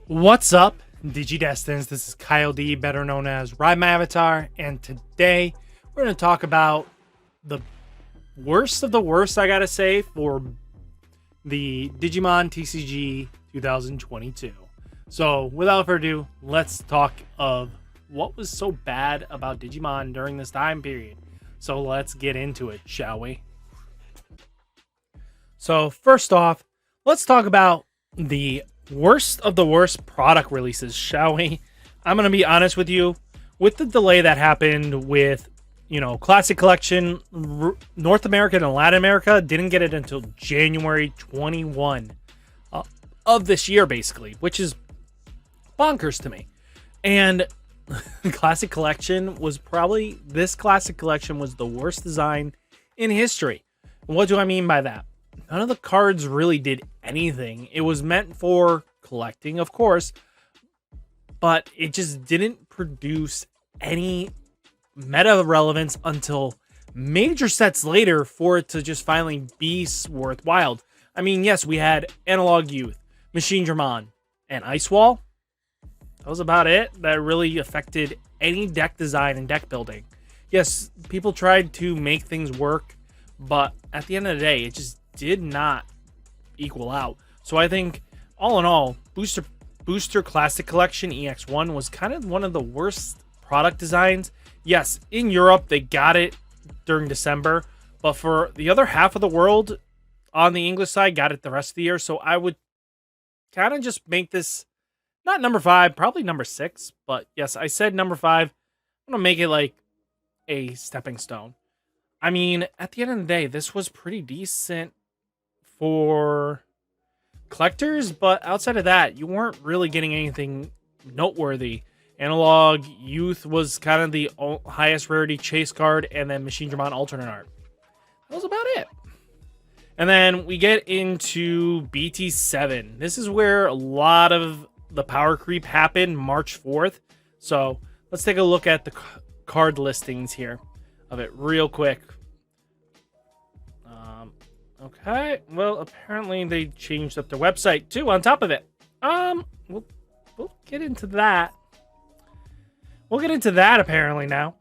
What's up, DigiDestins? This is Kyle D, better known as RideMyAvatar, and today we're going to talk about the worst of the worst, I gotta say, for the Digimon TCG 2022. So, without further ado, let's talk of what was so bad about Digimon during this time period. So, let's get into it, shall we? So, first off, let's talk about the worst of the worst product releases, shall we? I'm going to be honest with you. With the delay that happened with, Classic Collection, North America and Latin America didn't get it until January 21 of this year, basically, which is bonkers to me. And Classic Collection was this Classic Collection was the worst design in history. And what do I mean by that? None of the cards really did anything. It was meant for collecting, of course, but it just didn't produce any meta relevance until major sets later for it to just finally be worthwhile. I mean, yes, we had Analog Youth, Machine Dramon, and Ice Wall. That was about it that really affected any deck design and deck building. Yes, people tried to make things work, but at the end of the day, it just did not equal out. So I think all in all, Booster Classic Collection EX1 was kind of one of the worst product designs. Yes, in Europe they got it during December, but for the other half of the world on the English side got it the rest of the year. So I would kind of just make this not number 5, probably number 6, but yes, I said number 5. I'm gonna make it like a stepping stone. I mean, at the end of the day, this was pretty decent for collectors, but outside of that, you weren't really getting anything noteworthy. Analog Youth was kind of the highest rarity chase card, and then Machine Dramon alternate art. That was about it. And then we get into BT7. This is where a lot of the power creep happened, March 4th. So let's take a look at the card listings here of it real quick. Okay, well, apparently they changed up their website too on top of it. We'll get into that. We'll get into that apparently now.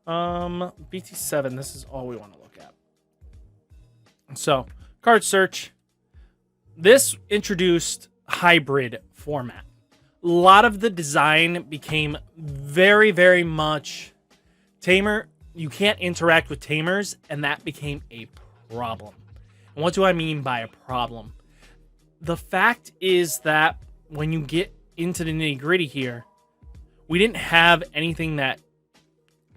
BT7, this is all we want to look at. So, card search. This introduced hybrid format. A lot of the design became very, very much tamer. You can't interact with tamers, and that became a problem. And what do I mean by a problem? The fact is that when you get into the nitty-gritty here, we didn't have anything that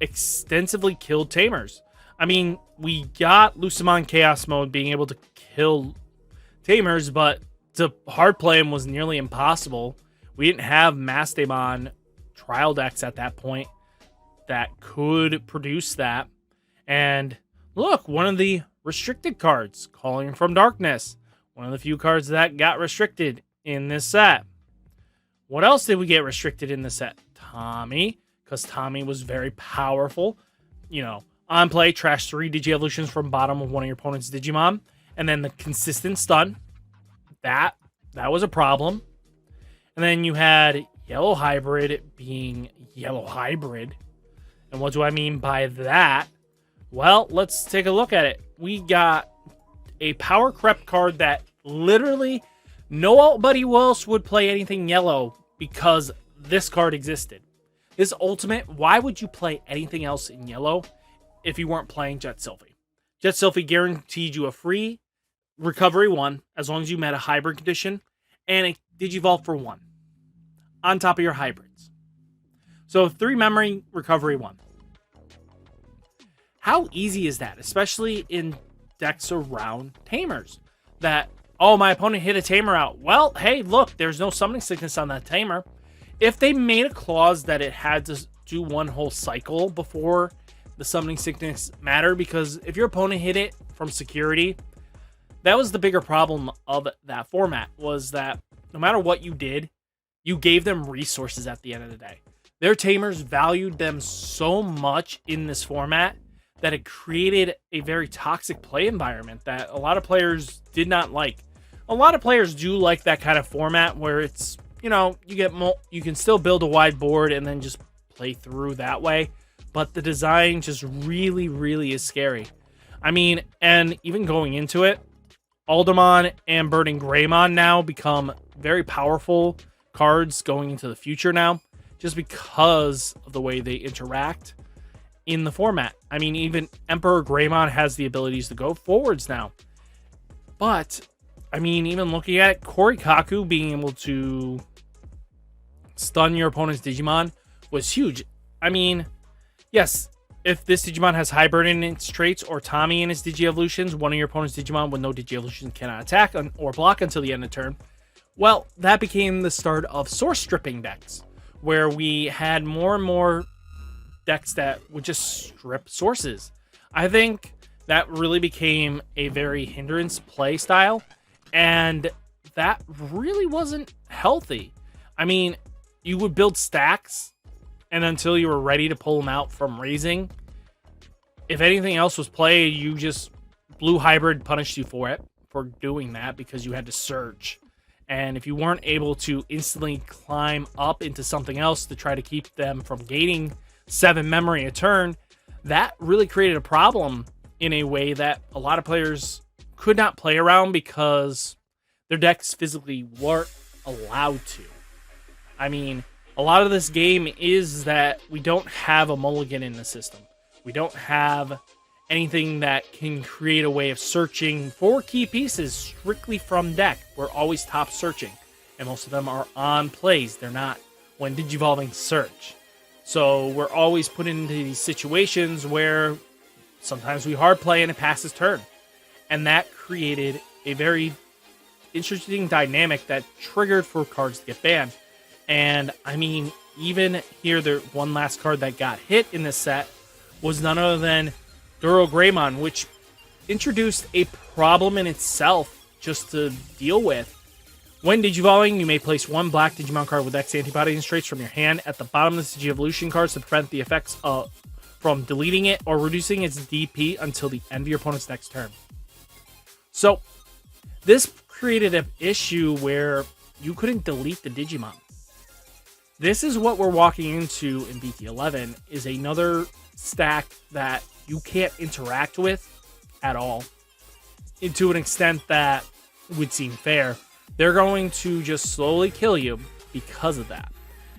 extensively killed tamers. I mean, we got Lucemon Chaos Mode being able to kill tamers, but to hard play them was nearly impossible. We didn't have Mastamon trial decks at that point that could produce that. And look, one of the restricted cards, Calling from Darkness. One of the few cards that got restricted in this set. What else did we get restricted in the set? Tommy, because Tommy was very powerful. On play, trash 3 Digi-Evolutions from bottom of one of your opponent's Digimon. And then the consistent stun. That was a problem. And then you had Yellow Hybrid being Yellow Hybrid. And what do I mean by that? Well, let's take a look at it. We got a power creep card that literally nobody else would play anything yellow because this card existed. This ultimate, why would you play anything else in yellow if you weren't playing Jet Sylphie? Jet Sylphie guaranteed you a free recovery 1 as long as you met a hybrid condition and a Digivolve for 1 on top of your hybrids. So 3 memory, recovery 1. How easy is that, especially in decks around tamers? That, oh, my opponent hit a tamer out. Well, hey, look, there's no summoning sickness on that tamer. If they made a clause that it had to do one whole cycle before the summoning sickness mattered, because if your opponent hit it from security, that was the bigger problem of that format, was that no matter what you did, you gave them resources at the end of the day. Their tamers valued them so much in this format that it created a very toxic play environment that a lot of players did not like. A lot of players do like that kind of format where it's, you know, you can still build a wide board and then just play through that way. But the design just really, really is scary. I mean, and even going into it, Alderman and Burning Greymon now become very powerful cards going into the future now, just because of the way they interact in the format. I mean, even Emperor Greymon has the abilities to go forwards now. But, I mean, even looking at Korikaku being able to stun your opponent's Digimon was huge. I mean, yes, if this Digimon has Hybrid in its traits or Tommy in its Digi-Evolutions, one of your opponent's Digimon with no Digi-Evolution cannot attack or block until the end of turn. Well, that became the start of source stripping decks, where we had more and more decks that would just strip sources. I think that really became a very hindrance play style, and that really wasn't healthy. I mean, you would build stacks, and until you were ready to pull them out from raising, if anything else was played, you just Blue Hybrid punished you for it, for doing that, because you had to search. And if you weren't able to instantly climb up into something else to try to keep them from gaining 7 memory a turn, that really created a problem in a way that a lot of players could not play around because their decks physically weren't allowed to. I mean, a lot of this game is that we don't have a mulligan in the system. We don't have anything that can create a way of searching for key pieces strictly from deck. We're always top searching, and most of them are on plays. They're not when Digivolving search. So we're always put into these situations where sometimes we hard play and it passes turn. And that created a very interesting dynamic that triggered for cards to get banned. And I mean, even here, the one last card that got hit in this set was none other than Duro Greymon, which introduced a problem in itself just to deal with. When Digivolving, you may place one black Digimon card with X antibody and traits from your hand at the bottom of the Digi-Evolution cards to prevent the effects from deleting it or reducing its DP until the end of your opponent's next turn. So, this created an issue where you couldn't delete the Digimon. This is what we're walking into in BT11, is another stack that you can't interact with at all. And to an extent that would seem fair. They're going to just slowly kill you because of that.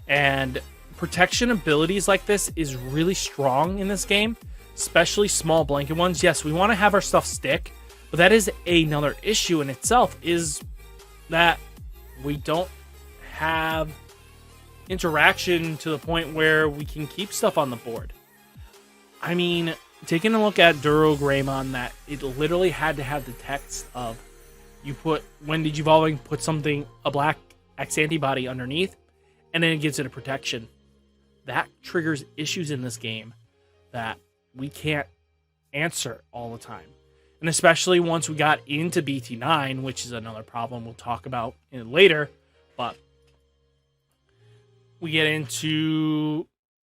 And protection abilities like this is really strong in this game, especially small blanket ones. Yes, we want to have our stuff stick, but that is another issue in itself, is that we don't have interaction to the point where we can keep stuff on the board. I mean, taking a look at Duro Greymon, that it literally had to have the text of you put, when Digivolving, put something, a black X antibody underneath, and then it gives it a protection. That triggers issues in this game that we can't answer all the time. And especially once we got into BT9, which is another problem we'll talk about later, but we get into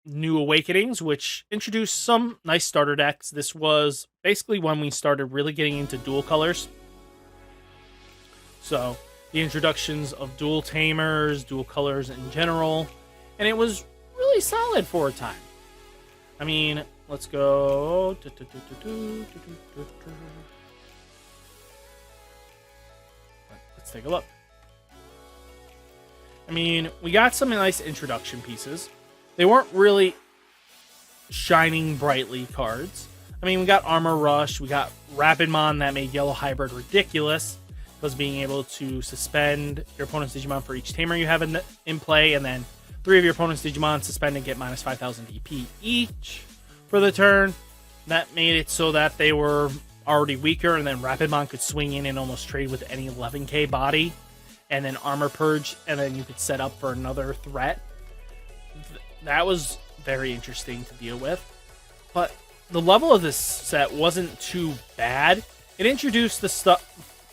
New Awakenings, which introduced some nice starter decks. This was basically when we started really getting into dual colors. So, the introductions of dual tamers, dual colors in general, and it was really solid for a time. I mean, let's go. Let's take a look. I mean, we got some nice introduction pieces. They weren't really shining brightly cards. I mean, we got Armor Rush, we got RapidMon that made Yellow Hybrid ridiculous, was being able to suspend your opponent's Digimon for each tamer you have in play, and then 3 of your opponent's Digimon suspend and get minus 5,000 DP each for the turn. That made it so that they were already weaker, and then RapidMon could swing in and almost trade with any 11k body, and then Armor Purge, and then you could set up for another threat. That was very interesting to deal with. But the level of this set wasn't too bad. It introduced the stuff,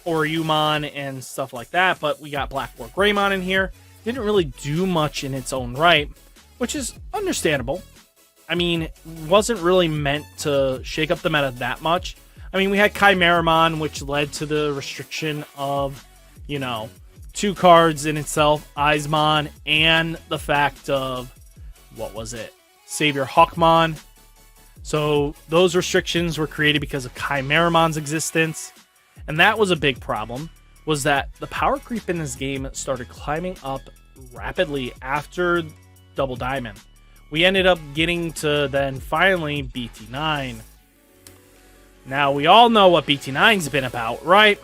Oriyumon and stuff like that, but we got Black War Greymon in here. Didn't really do much in its own right, which is understandable. I mean, it wasn't really meant to shake up the meta that much. I mean, we had Chimeramon, which led to the restriction of, you know, two cards in itself, Eismon, and the fact of, what was it? Savior Hawkmon. So those restrictions were created because of Chimeramon's existence. And that was a big problem, was that the power creep in this game started climbing up rapidly after Double Diamond. We ended up getting to then finally BT9. Now we all know what BT9's been about, right?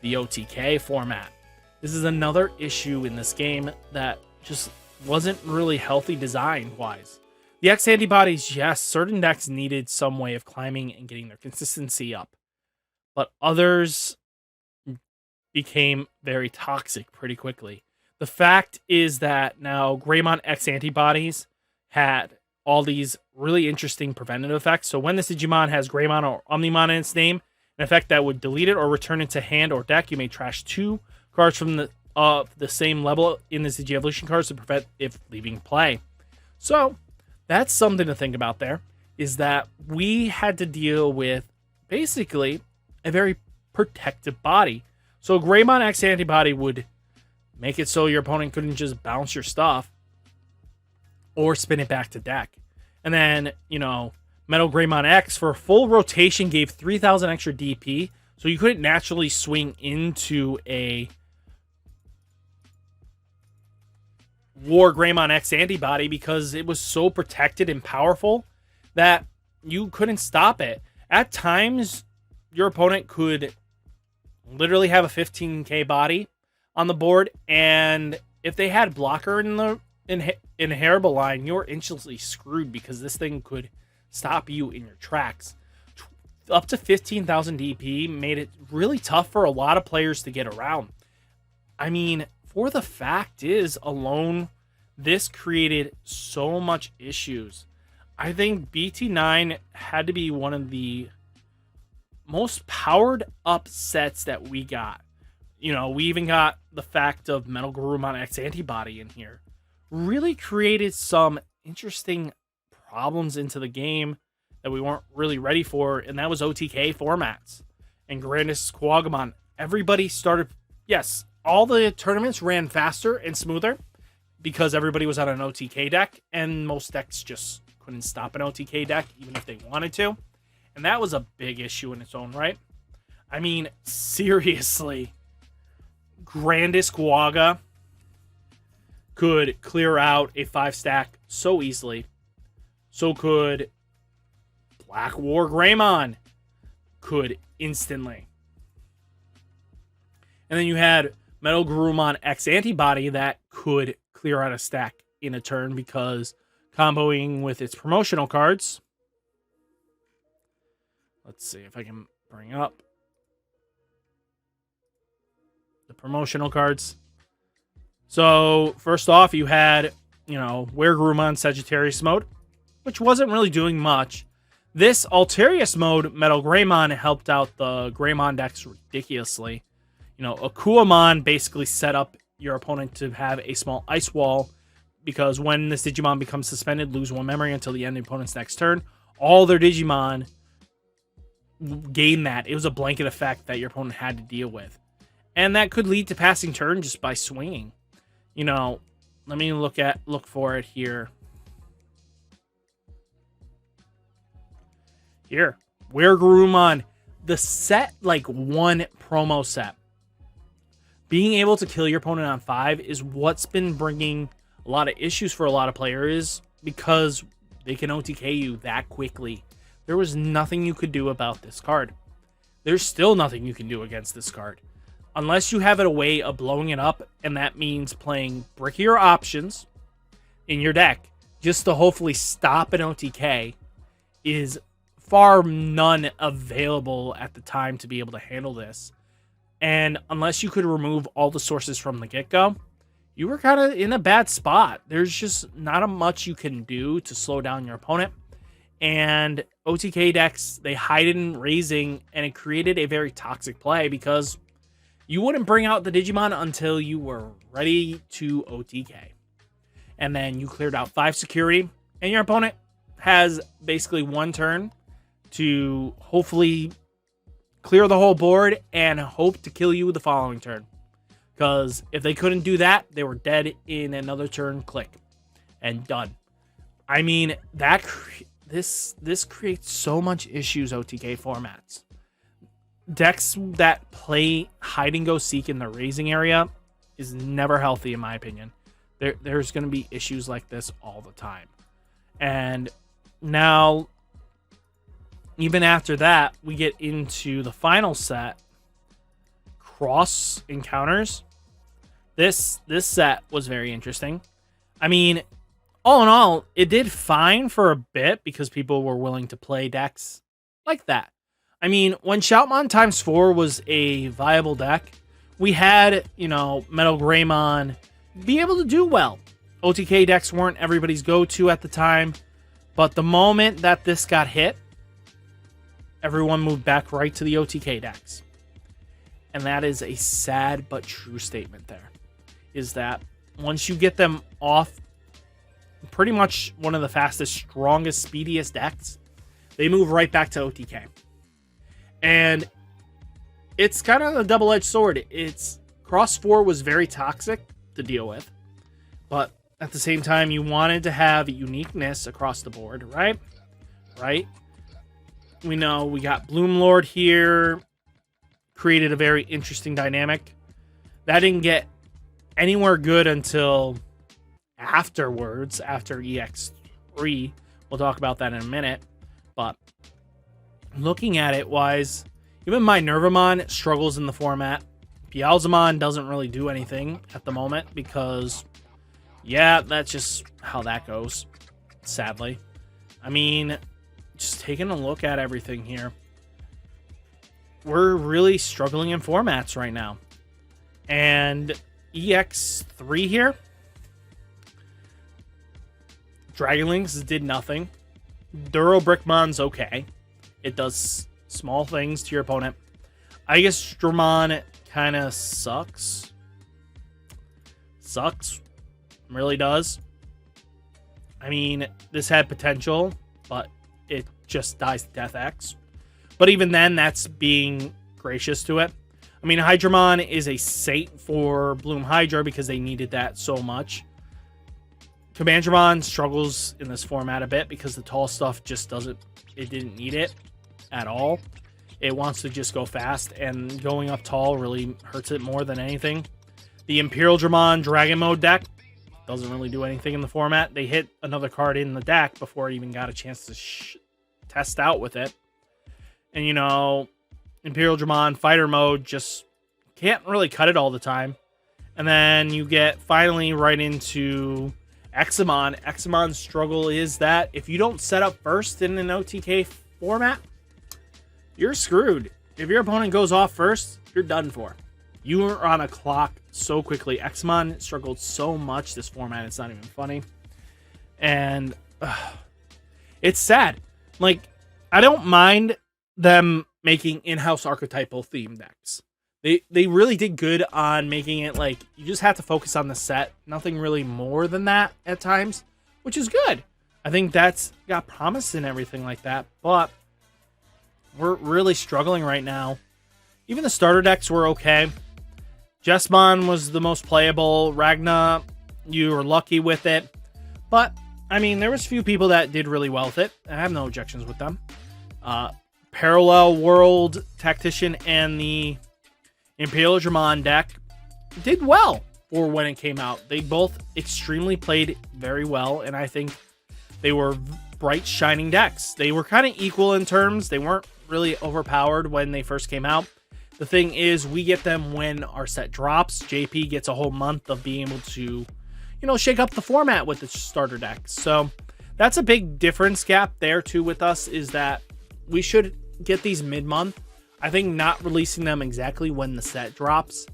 The OTK format. This is another issue in this game that just wasn't really healthy design-wise. The X antibodies, yes, certain decks needed some way of climbing and getting their consistency up. But others became very toxic pretty quickly. The fact is that now Greymon X antibodies had all these really interesting preventative effects. So when this Digimon has Greymon or Omnimon in its name, an effect that would delete it or return it to hand or deck, you may trash 2 cards from the same level in the Digi Evolution cards to prevent it leaving play. So that's something to think about there, is that we had to deal with basically a very protective body. So Greymon X antibody would make it so your opponent couldn't just bounce your stuff or spin it back to deck. And then, you know, Metal Greymon X for a full rotation gave 3,000 extra DP, so you couldn't naturally swing into a War Greymon X antibody because it was so protected and powerful that you couldn't stop it. At times, your opponent could literally have a 15k body on the board, and if they had blocker in the inheritable line, you're instantly screwed because this thing could stop you in your tracks. Up to 15,000 DP made it really tough for a lot of players to get around. I mean, for the fact is alone, this created so much issues. I think BT9 had to be one of the most powered up sets that we got. You know, we even got the fact of Metal Garurumon X antibody in here. Really created some interesting problems into the game that we weren't really ready for, and that was OTK formats. And Grandis Quagamon, everybody started, yes, all the tournaments ran faster and smoother because everybody was on an OTK deck, and most decks just couldn't stop an OTK deck even if they wanted to. And that was a big issue in its own right. I mean, seriously, Grandis Quagga could clear out a 5-stack so easily. So could Black War Greymon. Could instantly. And then you had Metal Garurumon X antibody that could clear out a stack in a turn because comboing with its promotional cards. Let's see if I can bring up the promotional cards. So, first off, you had, you know, Wergurumon Sagittarius mode, which wasn't really doing much. This Alterius mode, Metal Greymon, helped out the Greymon decks ridiculously. You know, Akuamon basically set up your opponent to have a small ice wall because when this Digimon becomes suspended, lose 1 memory until the end of the opponent's next turn. All their Digimon gain that. It was a blanket effect that your opponent had to deal with. And that could lead to passing turn just by swinging. You know, let me look for it here. Here, Wergurumon, the set, like one promo set. Being able to kill your opponent on 5 is what's been bringing a lot of issues for a lot of players because they can OTK you that quickly. There was nothing you could do about this card. There's still nothing you can do against this card. Unless you have a way of blowing it up, and that means playing brickier options in your deck just to hopefully stop an OTK, is far none available at the time to be able to handle this. And unless you could remove all the sources from the get-go, you were kind of in a bad spot. There's just not much you can do to slow down your opponent. And OTK decks, they hide in raising, and it created a very toxic play because you wouldn't bring out the Digimon until you were ready to OTK. And then you cleared out 5 security, and your opponent has basically 1 turn to hopefully clear the whole board and hope to kill you the following turn. Because if they couldn't do that, they were dead in another turn, click, and done. I mean, this creates so much issues, OTK formats. Decks that play hide and go seek in the raising area is never healthy, in my opinion. There's going to be issues like this all the time. And now, even after that, we get into the final set, Cross Encounters. This set was very interesting. I mean, all in all, it did fine for a bit because people were willing to play decks like that. I mean, when Shoutmon x4 was a viable deck, we had, Metal Greymon be able to do well. OTK decks weren't everybody's go-to at the time, but the moment that this got hit, everyone moved back right to the OTK decks. And that is a sad but true statement there. Is that once you get them off pretty much one of the fastest, strongest, speediest decks, they move right back to OTK. And it's kind of a double-edged sword. Cross 4 was very toxic to deal with, but at the same time, you wanted to have uniqueness across the board, right? Right? We know we got Bloomlord here, created a very interesting dynamic. That didn't get anywhere good until afterwards, after EX3. We'll talk about that in a minute, but looking at it wise, even my Nervamon struggles in the format. Beelzemon doesn't really do anything at the moment because, yeah, that's just how that goes, sadly. I mean, just taking a look at everything here, we're really struggling in formats right now. And EX3 here, Dragonlynx did nothing. Durobrickmon's okay. It does small things to your opponent. Aegistromon kind of sucks. Really does. I mean, this had potential, but it just dies to Death X. But even then, that's being gracious to it. I mean, Hydramon is a saint for Bloom Hydra because they needed that so much. Commandramon struggles in this format a bit because the tall stuff just didn't need it at all. It wants to just go fast, and going up tall really hurts it more than anything. The Imperial Dramon Dragon Mode deck doesn't really do anything in the format. They hit another card in the deck before it even got a chance to test out with it. And, Imperial Dramon Fighter Mode just can't really cut it all the time. And then you get finally right into Examon. Examon's struggle is that if you don't set up first in an OTK format, you're screwed. If your opponent goes off first, you're done for. You are on a clock so quickly. Examon struggled so much this format, it's not even funny. And it's sad. Like, I don't mind them making in-house archetypal theme decks. They really did good on making it like you just have to focus on the set. Nothing really more than that at times, which is good. I think that's got promise and everything like that, but we're really struggling right now. Even the starter decks were okay. Jessmon was the most playable. Ragna, you were lucky with it. But, I mean, there was a few people that did really well with it. I have no objections with them. Parallel World Tactician and the Imperial Dramon deck did well for when it came out. They both extremely played very well, and I think they were bright, shining decks. They were kind of equal in terms. They weren't really overpowered when they first came out. The thing is, we get them when our set drops. JP gets a whole month of being able to, shake up the format with the starter decks. So that's a big difference gap there too with us, is that we should get these mid-month. I think not releasing them exactly when the set drops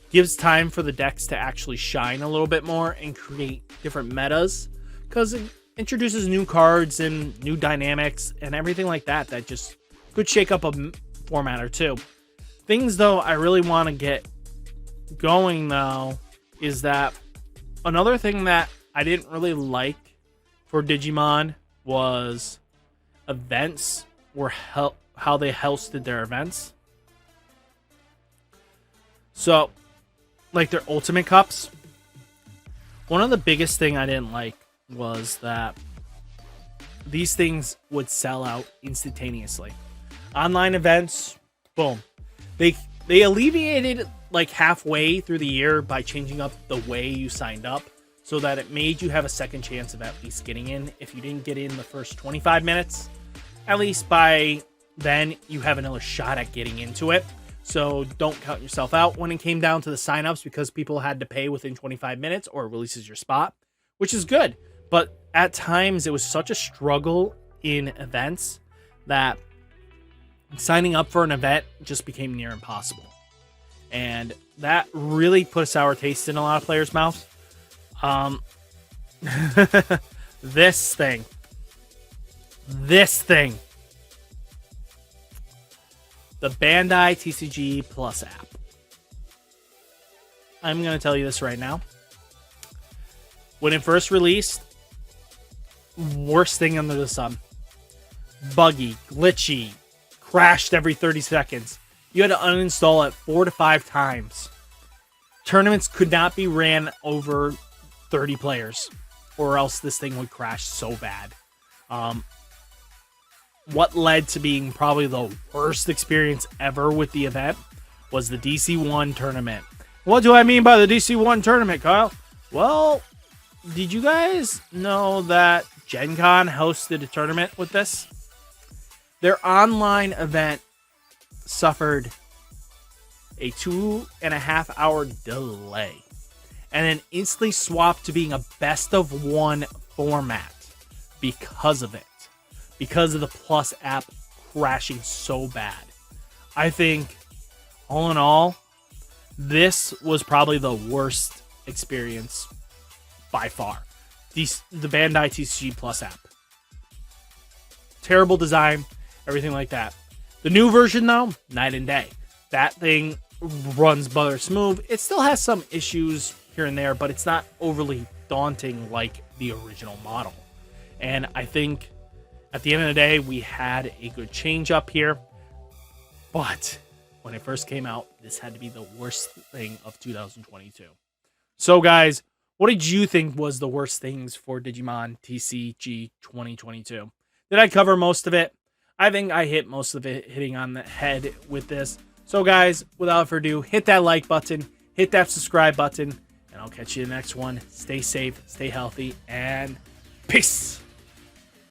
gives time for the decks to actually shine a little bit more and create different metas, because it introduces new cards and new dynamics and everything like that that just could shake up a format or two. Things, though, I really want to get going, though, is that another thing that I didn't really like for Digimon was events, or how they hosted their events. So, like their ultimate cups, one of the biggest thing I didn't like was that these things would sell out instantaneously. Online events, boom. They alleviated like halfway through the year by changing up the way you signed up so that it made you have a second chance of at least getting in. If you didn't get in the first 25 minutes, at least by then you have another shot at getting into it. So don't count yourself out when it came down to the signups, because people had to pay within 25 minutes or it releases your spot, which is good. But at times it was such a struggle in events that signing up for an event just became near impossible. And that really put a sour taste in a lot of players' mouths. This thing. The Bandai TCG Plus app. I'm going to tell you this right now. When it first released, worst thing under the sun. Buggy, glitchy, crashed every 30 seconds. You had to uninstall it 4 to 5 times. Tournaments could not be ran over 30 players, or else this thing would crash so bad. What led to being probably the worst experience ever with the event was the DC1 tournament. What do I mean by the DC1 tournament, Kyle? Well, did you guys know that Gen Con hosted a tournament with this? Their online event suffered a 2.5 hour delay and then instantly swapped to being a best of one format because of it. Because of the Plus app crashing so bad. I think, all in all, this was probably the worst experience by far. The Bandai TCG Plus app. Terrible design, everything like that. The new version, though, night and day. That thing runs butter smooth. It still has some issues here and there, but it's not overly daunting like the original model. And I think at the end of the day, we had a good change up here. But when it first came out, this had to be the worst thing of 2022. So, guys, what did you think was the worst things for Digimon TCG 2022? Did I cover most of it? I think I hit most of it, hitting on the head with this. So, guys, without further ado, hit that like button, hit that subscribe button, and I'll catch you in the next one. Stay safe, stay healthy, and peace.